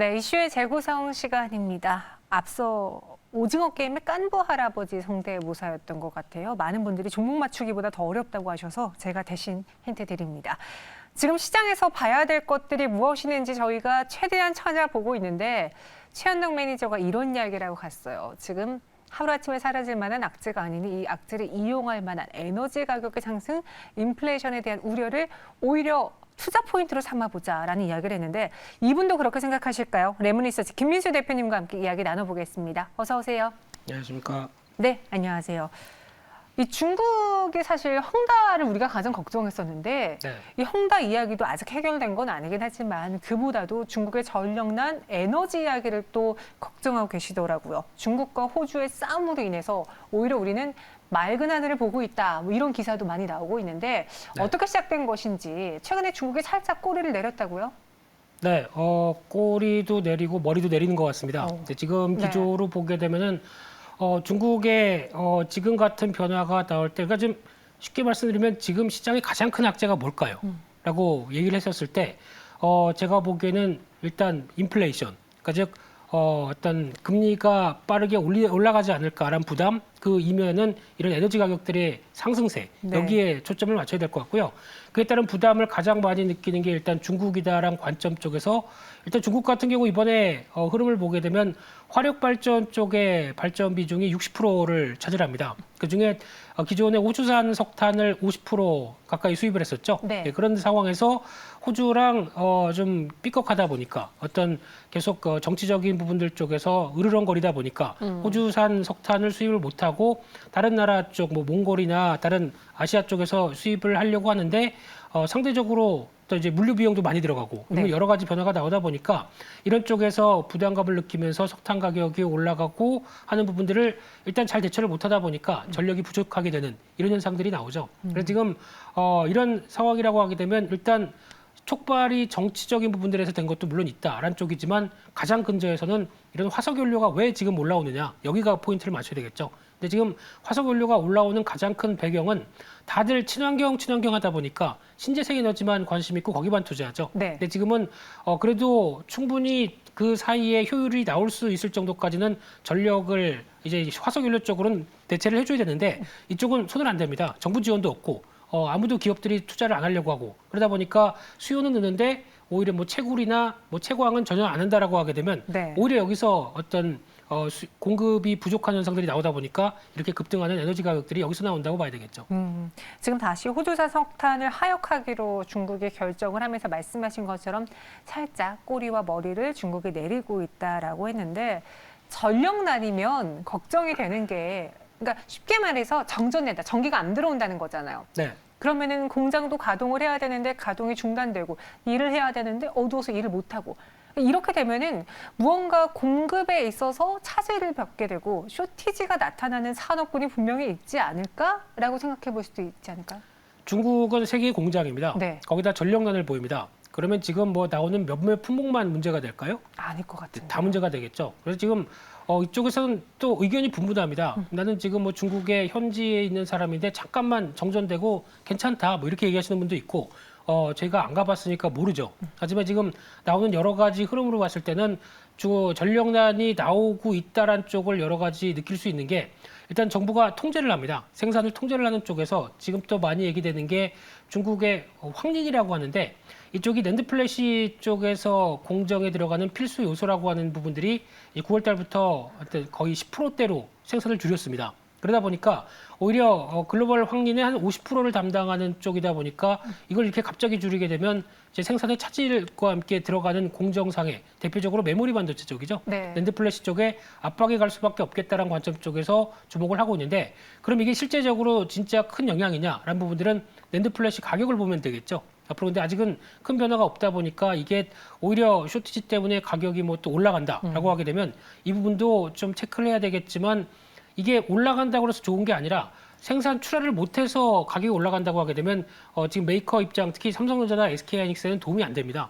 네, 이슈의 재구성 시간입니다. 앞서 오징어 게임의 깐부 할아버지 성대모사였던 것 같아요. 많은 분들이 종목 맞추기보다 더 어렵다고 하셔서 제가 대신 힌트 드립니다. 지금 시장에서 봐야 될 것들이 무엇이는지 저희가 최대한 찾아보고 있는데 최현동 매니저가 이런 이야기를 하고 갔어요. 지금 하루아침에 사라질 만한 악재가 아니니 이 악재를 이용할 만한 에너지 가격의 상승, 인플레이션에 대한 우려를 오히려 투자 포인트로 삼아보자라는 이야기를 했는데 이분도 그렇게 생각하실까요? 레몬리서치 김민수 대표님과 함께 이야기 나눠보겠습니다. 어서 오세요. 안녕하십니까. 네, 안녕하세요. 이 중국이 사실 헝다를 우리가 가장 걱정했었는데 네. 이 헝다 이야기도 아직 해결된 건 아니긴 하지만 그보다도 중국의 전력난 에너지 이야기를 또 걱정하고 계시더라고요. 중국과 호주의 싸움으로 인해서 오히려 우리는 맑은 하늘을 보고 있다. 뭐 이런 기사도 많이 나오고 있는데 네. 어떻게 시작된 것인지 최근에 중국이 살짝 꼬리를 내렸다고요? 네, 꼬리도 내리고 머리도 내리는 것 같습니다. 네. 지금 기조로 보게 되면은 중국의 지금 같은 변화가 나올 때, 그러니까 좀 쉽게 말씀드리면 지금 시장의 가장 큰 악재가 뭘까요? 라고 얘기를 했었을 때, 제가 보기에는 일단 인플레이션, 그러니까 즉 어떤 금리가 빠르게 올라가지 않을까라는 부담, 그 이면은 이런 에너지 가격들의 상승세, 네. 여기에 초점을 맞춰야 될 것 같고요. 그에 따른 부담을 가장 많이 느끼는 게 일단 중국이다라는 관점 쪽에서 일단 중국 같은 경우 이번에 흐름을 보게 되면 화력 발전 쪽의 발전 비중이 60%를 차지합니다. 그중에 기존의 호주산 석탄을 50% 가까이 수입을 했었죠. 네. 그런 상황에서 호주랑 좀 삐걱하다 보니까 어떤 계속 정치적인 부분들 쪽에서 으르렁거리다 보니까 호주산 석탄을 수입을 못하고 다른 나라 쪽, 뭐 몽골이나 다른 아시아 쪽에서 수입을 하려고 하는데 상대적으로 또 이제 물류 비용도 많이 들어가고 네. 여러 가지 변화가 나오다 보니까 이런 쪽에서 부담감을 느끼면서 석탄 가격이 올라가고 하는 부분들을 일단 잘 대처를 못하다 보니까 전력이 부족하게 되는 이런 현상들이 나오죠. 그래서 지금 이런 상황이라고 하게 되면 일단 촉발이 정치적인 부분들에서 된 것도 물론 있다라는 쪽이지만 가장 근저에서는 이런 화석연료가 왜 지금 올라오느냐 여기가 포인트를 맞춰야 되겠죠. 근데 지금 화석연료가 올라오는 가장 큰 배경은 다들 친환경 하다 보니까 신재생 에너지만 관심 있고 거기만 투자하죠. 네. 근데 지금은 그래도 충분히 그 사이에 효율이 나올 수 있을 정도까지는 전력을 이제 화석연료 쪽으로는 대체를 해줘야 되는데 이쪽은 손을 안 댑니다. 정부 지원도 없고 아무도 기업들이 투자를 안 하려고 하고 그러다 보니까 수요는 느는데 오히려 뭐 채굴이나 뭐 채광은 전혀 안 한다라고 하게 되면 네. 오히려 여기서 어떤 공급이 부족한 현상들이 나오다 보니까 이렇게 급등하는 에너지 가격들이 여기서 나온다고 봐야 되겠죠. 지금 다시 호주산 석탄을 하역하기로 중국이 결정을 하면서 말씀하신 것처럼 살짝 꼬리와 머리를 중국이 내리고 있다라고 했는데 전력난이면 걱정이 되는 게 그러니까 쉽게 말해서 정전된다. 전기가 안 들어온다는 거잖아요. 네. 그러면은 공장도 가동을 해야 되는데 가동이 중단되고 일을 해야 되는데 어두워서 일을 못 하고 이렇게 되면은 무언가 공급에 있어서 차질을 빚게 되고 쇼티지가 나타나는 산업군이 분명히 있지 않을까라고 생각해 볼 수도 있지 않을까요? 중국은 세계 공장입니다. 네. 거기다 전력난을 보입니다. 그러면 지금 뭐 나오는 몇몇 품목만 문제가 될까요? 아닐 것 같은데. 다 문제가 되겠죠. 그래서 지금 이쪽에서는 또 의견이 분분합니다. 나는 지금 뭐 중국의 현지에 있는 사람인데 잠깐만 정전되고 괜찮다 뭐 이렇게 얘기하시는 분도 있고 저희가 안 가봤으니까 모르죠. 하지만 지금 나오는 여러 가지 흐름으로 봤을 때는 전력난이 나오고 있다란 쪽을 여러 가지 느낄 수 있는 게 일단 정부가 통제를 합니다. 생산을 통제를 하는 쪽에서 지금 또 많이 얘기되는 게 중국의 황린이라고 하는데 이쪽이 낸드 플래시 쪽에서 공정에 들어가는 필수 요소라고 하는 부분들이 9월 달부터 거의 10%대로 생산을 줄였습니다. 그러다 보니까 오히려 글로벌 황린의 한 50%를 담당하는 쪽이다 보니까 이걸 이렇게 갑자기 줄이게 되면 이제 생산의 차질과 함께 들어가는 공정상에 대표적으로 메모리 반도체 쪽이죠. 네. 낸드 플래시 쪽에 압박이 갈 수밖에 없겠다라는 관점 쪽에서 주목을 하고 있는데 그럼 이게 실제적으로 진짜 큰 영향이냐라는 부분들은 낸드 플래시 가격을 보면 되겠죠. 앞으로 근데 아직은 큰 변화가 없다 보니까 이게 오히려 쇼티지 때문에 가격이 뭐 또 올라간다라고 하게 되면 이 부분도 좀 체크를 해야 되겠지만 이게 올라간다고 해서 좋은 게 아니라 생산 출하를 못해서 가격이 올라간다고 하게 되면 지금 메이커 입장 특히 삼성전자나 SK하이닉스에는 도움이 안 됩니다.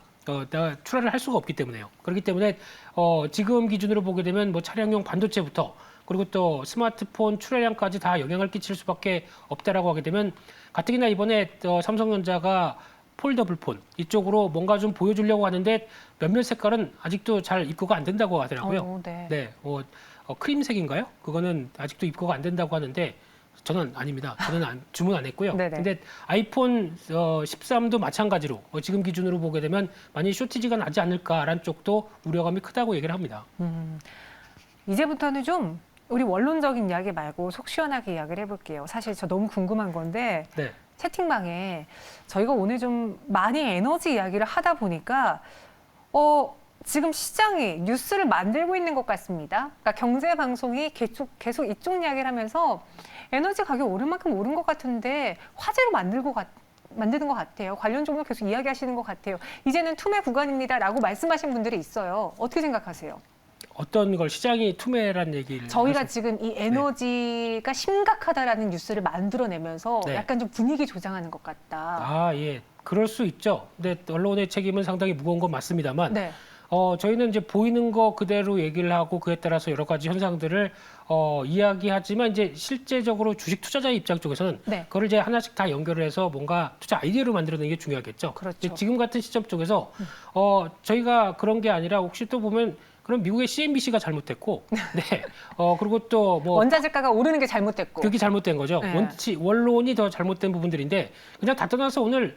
출하를 할 수가 없기 때문에요. 그렇기 때문에 지금 기준으로 보게 되면 뭐 차량용 반도체부터 그리고 또 스마트폰 출하량까지 다 영향을 끼칠 수밖에 없다라고 하게 되면 가뜩이나 이번에 삼성전자가 폴더블 폰 이쪽으로 뭔가 좀 보여주려고 하는데 몇몇 색깔은 아직도 잘 입고가 안 된다고 하더라고요. 네. 네, 크림색인가요? 그거는 아직도 입고가 안 된다고 하는데 저는 아닙니다. 저는 주문 안 했고요. 네네. 근데 아이폰 13도 마찬가지로 지금 기준으로 보게 되면 많이 쇼티지가 나지 않을까라는 쪽도 우려감이 크다고 얘기를 합니다. 이제부터는 좀 우리 원론적인 이야기 말고 속 시원하게 이야기를 해볼게요. 사실 저 너무 궁금한 건데 네. 채팅방에 저희가 오늘 좀 많이 에너지 이야기를 하다 보니까 지금 시장이 뉴스를 만들고 있는 것 같습니다. 그러니까 경제 방송이 계속 이쪽 이야기를 하면서 에너지 가격 오른 만큼 오른 것 같은데 화제로 만드는 것 같아요. 관련 종목 계속 이야기하시는 것 같아요. 이제는 투매 구간입니다라고 말씀하신 분들이 있어요. 어떻게 생각하세요? 어떤 걸 시장이 투매란 얘기를 저희가 하셨- 지금 이 에너지가 심각하다라는 뉴스를 만들어내면서 네. 약간 좀 분위기 조장하는 것 같다. 아, 예. 그럴 수 있죠. 근데 언론의 책임은 상당히 무거운 건 맞습니다만 네. 저희는 이제 보이는 거 그대로 얘기를 하고 그에 따라서 여러 가지 현상들을 이야기하지만 이제 실제적으로 주식 투자자의 입장 쪽에서는 네. 그걸 이제 하나씩 다 연결을 해서 뭔가 투자 아이디어를 만들어내는 게 중요하겠죠. 그렇죠. 근데 지금 같은 시점 쪽에서 저희가 그런 게 아니라 혹시 또 보면 그럼 미국의 CNBC가 잘못됐고, 네, 그리고 또 뭐 원자재가가 오르는 게 잘못됐고. 그게 잘못된 거죠. 네. 원론이 더 잘못된 부분들인데 그냥 다 떠나서 오늘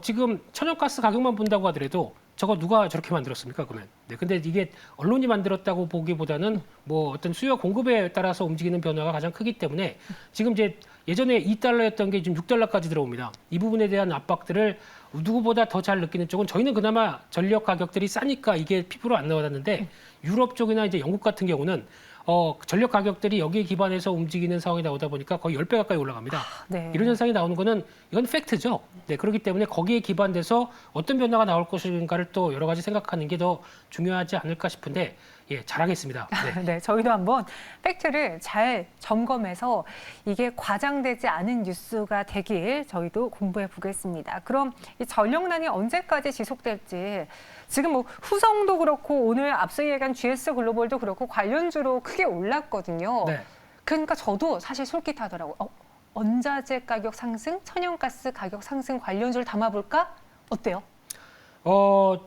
지금 천연가스 가격만 본다고 하더라도 저거 누가 저렇게 만들었습니까? 그러면. 네, 근데 이게 언론이 만들었다고 보기보다는 뭐 어떤 수요와 공급에 따라서 움직이는 변화가 가장 크기 때문에 지금 이제 예전에 2달러였던 게 지금 6달러까지 들어옵니다. 이 부분에 대한 압박들을 누구보다 더 잘 느끼는 쪽은 저희는 그나마 전력 가격들이 싸니까 이게 피부로 안 나와닿는데 유럽 쪽이나 이제 영국 같은 경우는 전력 가격들이 여기에 기반해서 움직이는 상황이 나오다 보니까 거의 10배 가까이 올라갑니다. 네. 이런 현상이 나오는 거는 이건 팩트죠. 네, 그렇기 때문에 거기에 기반돼서 어떤 변화가 나올 것인가를 또 여러 가지 생각하는 게 더 중요하지 않을까 싶은데 예, 잘하겠습니다. 네. 네, 저희도 한번 팩트를 잘 점검해서 이게 과장되지 않은 뉴스가 되길 저희도 공부해 보겠습니다. 그럼 이 전력난이 언제까지 지속될지 지금 뭐 후성도 그렇고 오늘 앞서 얘기한 GS 글로벌도 그렇고 관련주로 크게 올랐거든요. 네. 그러니까 저도 사실 솔깃하더라고요. 원자재 가격 상승, 천연가스 가격 상승 관련주를 담아볼까? 어때요?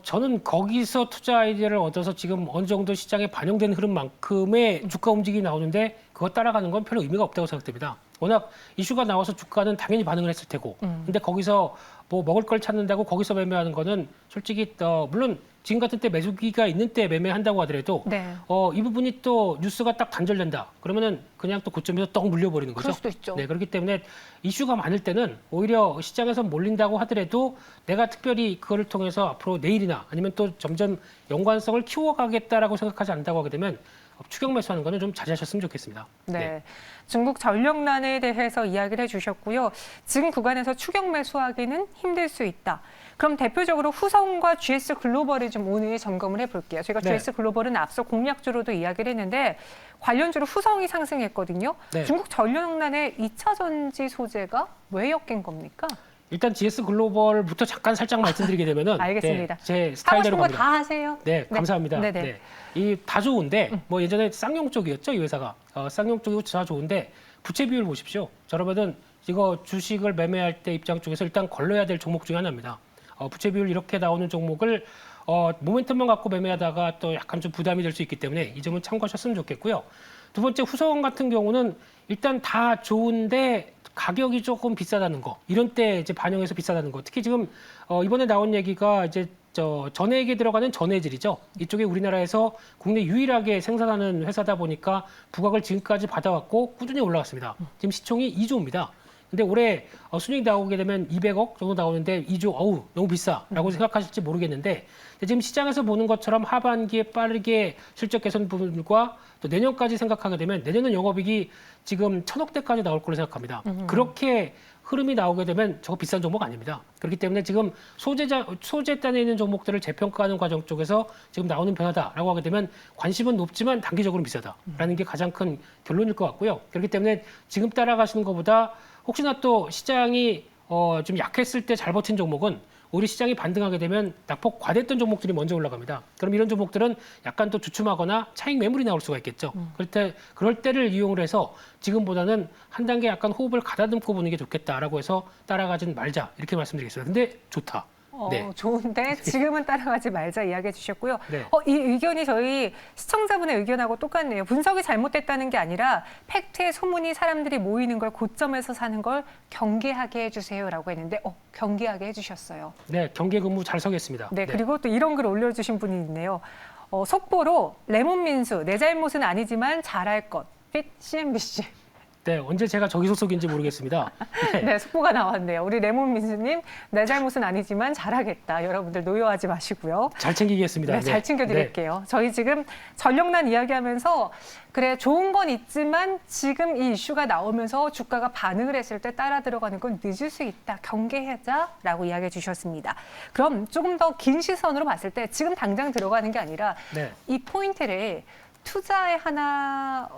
저는 거기서 투자 아이디어를 얻어서 지금 어느 정도 시장에 반영된 흐름만큼의 주가 움직임이 나오는데 그거 따라가는 건 별로 의미가 없다고 생각됩니다. 워낙 이슈가 나와서 주가는 당연히 반응을 했을 테고. 근데 거기서 뭐 먹을 걸 찾는다고 거기서 매매하는 거는 솔직히 물론 지금 같은 때 매수기가 있는 때 매매한다고 하더라도 네. 이 부분이 또 뉴스가 딱 단절된다. 그러면은 그냥 또 고점에서 떡 물려버리는 거죠. 그럴 수도 있죠. 네, 그렇기 때문에 이슈가 많을 때는 오히려 시장에서 몰린다고 하더라도 내가 특별히 그거를 통해서 앞으로 내일이나 아니면 또 점점 연관성을 키워가겠다라고 생각하지 않는다고 하게 되면 추격 매수하는 거는 좀 자제하셨으면 좋겠습니다. 네. 중국 전력난에 대해서 이야기를 해주셨고요. 지금 구간에서 추격 매수하기는 힘들 수 있다. 그럼 대표적으로 후성과 GS 글로벌을 좀 오늘 점검을 해볼게요. 저희가 네. GS 글로벌은 앞서 공략주로도 이야기를 했는데 관련주로 후성이 상승했거든요. 네. 중국 전력난의 2차 전지 소재가 왜 엮인 겁니까? 일단 GS 글로벌부터 잠깐 살짝 말씀드리게 되면은 알겠습니다. 네, 제 하고 스타일대로 싶은 거 갑니다. 다 하세요. 네, 감사합니다. 네네. 네. 이 다 좋은데 뭐 예전에 쌍용 쪽이었죠, 이 회사가. 쌍용 쪽이 다 좋은데 부채 비율 보십시오. 여러분은 이거 주식을 매매할 때 입장 쪽에서 일단 걸러야 될 종목 중에 하나입니다. 부채 비율 이렇게 나오는 종목을 모멘텀만 갖고 매매하다가 또 약간 좀 부담이 될 수 있기 때문에 이 점은 참고하셨으면 좋겠고요. 두 번째 후성 같은 경우는 일단 다 좋은데 가격이 조금 비싸다는 거. 이런 때 이제 반영해서 비싸다는 거. 특히 지금 이번에 나온 얘기가 이제 전해액에 들어가는 전해질이죠. 이쪽에 우리나라에서 국내 유일하게 생산하는 회사다 보니까 부각을 지금까지 받아왔고 꾸준히 올라갔습니다. 지금 시총이 2조입니다. 근데 올해 순이익 나오게 되면 200억 정도 나오는데 2조 어우 너무 비싸라고 생각하실지 모르겠는데 지금 시장에서 보는 것처럼 하반기에 빠르게 실적 개선 부분과 또 내년까지 생각하게 되면 내년은 영업이익이 지금 1,000억대까지 나올 걸로 생각합니다. 그렇게 흐름이 나오게 되면 저거 비싼 종목 아닙니다. 그렇기 때문에 지금 소재단에 있는 종목들을 재평가하는 과정 쪽에서 지금 나오는 변화다라고 하게 되면 관심은 높지만 단기적으로는 비싸다라는 게 가장 큰 결론일 것 같고요. 그렇기 때문에 지금 따라가시는 것보다 혹시나 또 시장이 좀 약했을 때 잘 버틴 종목은 오히려 시장이 반등하게 되면 낙폭 과대했던 종목들이 먼저 올라갑니다. 그럼 이런 종목들은 약간 또 주춤하거나 차익 매물이 나올 수가 있겠죠. 그럴 때를 이용을 해서 지금보다는 한 단계 약간 호흡을 가다듬고 보는 게 좋겠다라고 해서 따라가진 말자 이렇게 말씀드리겠습니다. 근데 좋다. 네. 좋은데 지금은 따라가지 말자 이야기해 주셨고요. 네. 이 의견이 저희 시청자분의 의견하고 똑같네요. 분석이 잘못됐다는 게 아니라 팩트에 소문이 사람들이 모이는 걸 고점에서 사는 걸 경계하게 해주세요라고 했는데 경계하게 해주셨어요. 네, 경계 근무 잘 서겠습니다. 네, 그리고 또 이런 글 올려주신 분이 있네요. 속보로 레몬민수 내 잘못은 아니지만 잘할 것. 핏 CNBC. 네, 언제 제가 저기 소속인지 모르겠습니다. 네. 네, 속보가 나왔네요. 우리 레몬민수님 내 잘못은 아니지만 잘하겠다. 여러분들 노여하지 마시고요. 잘 챙기겠습니다. 네, 잘 챙겨드릴게요. 저희 지금 전력난 이야기하면서 그래 좋은 건 있지만 지금 이 이슈가 나오면서 주가가 반응을 했을 때 따라 들어가는 건 늦을 수 있다. 경계하자라고 이야기해 주셨습니다. 그럼 조금 더 긴 시선으로 봤을 때 지금 당장 들어가는 게 아니라 네. 이 포인트를 투자의 하나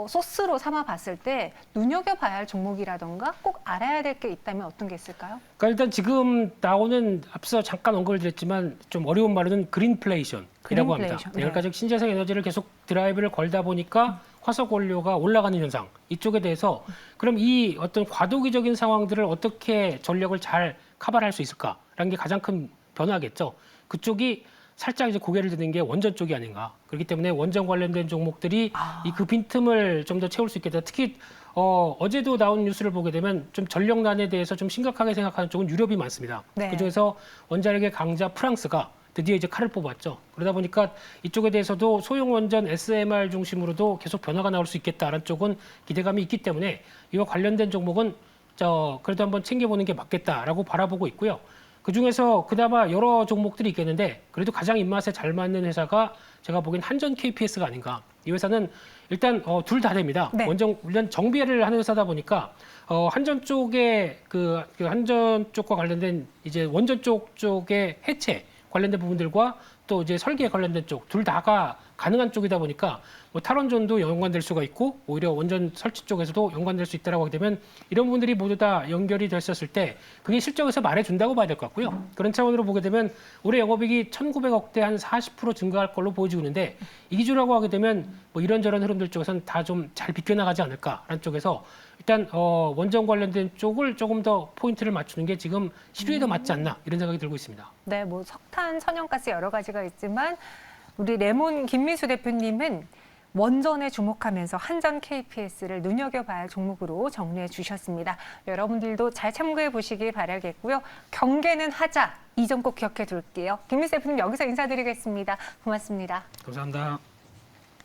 소스로 삼아 봤을 때 눈여겨봐야 할 종목이라던가 꼭 알아야 될 게 있다면 어떤 게 있을까요? 그러니까 일단 지금 나오는 앞서 잠깐 언급을 드렸지만 좀 어려운 말로는 그린플레이션이라고 합니다. 그린플레이션, 네. 그러니까 즉 신재생 에너지를 계속 드라이브를 걸다 보니까 화석 원료가 올라가는 현상 이쪽에 대해서 그럼 이 어떤 과도기적인 상황들을 어떻게 전력을 잘 커버할 수 있을까라는 게 가장 큰 변화겠죠. 그쪽이 살짝 이제 고개를 드는 게 원전 쪽이 아닌가. 그렇기 때문에 원전 관련된 종목들이 이 그 빈틈을 좀 더 채울 수 있겠다. 특히 어제도 나온 뉴스를 보게 되면 좀 전력난에 대해서 좀 심각하게 생각하는 쪽은 유럽이 많습니다. 네. 그중에서 원자력의 강자 프랑스가 드디어 이제 칼을 뽑았죠. 그러다 보니까 이쪽에 대해서도 소형 원전 SMR 중심으로도 계속 변화가 나올 수 있겠다라는 쪽은 기대감이 있기 때문에 이와 관련된 종목은 그래도 한번 챙겨보는 게 맞겠다라고 바라보고 있고요. 그중에서 그나마 여러 종목들이 있겠는데 그래도 가장 입맛에 잘 맞는 회사가 제가 보기엔 한전 KPS가 아닌가. 이 회사는 일단 둘 다 됩니다. 네. 원전 정비를 하는 회사다 보니까 한전 쪽에 그 한전 쪽과 관련된 이제 원전 쪽의 해체 관련된 부분들과 또 이제 설계 관련된 쪽 둘 다가 가능한 쪽이다 보니까 뭐 탈원전도 연관될 수가 있고 오히려 원전 설치 쪽에서도 연관될 수 있다라고 하게 되면 이런 부분들이 모두 다 연결이 됐었을 때 그게 실적에서 말해준다고 봐야 될 것 같고요. 그런 차원으로 보게 되면 올해 영업이익이 1,900억대 한 40% 증가할 걸로 보여지고 있는데 이 기조라고 하게 되면 뭐 이런저런 흐름들 쪽에서는 다 좀 잘 비껴나가지 않을까라는 쪽에서 일단 원전 관련된 쪽을 조금 더 포인트를 맞추는 게 지금 시류에 더 맞지 않나 이런 생각이 들고 있습니다. 네, 뭐 석탄, 천연가스 여러 가지가 있지만 우리 레몬 김민수 대표님은 원전에 주목하면서 한전 KPS를 눈여겨봐야 할 종목으로 정리해 주셨습니다. 여러분들도 잘 참고해 보시길 바라겠고요. 경계는 하자. 이 점 꼭 기억해 둘게요. 김민수 대표님 여기서 인사드리겠습니다. 고맙습니다. 감사합니다.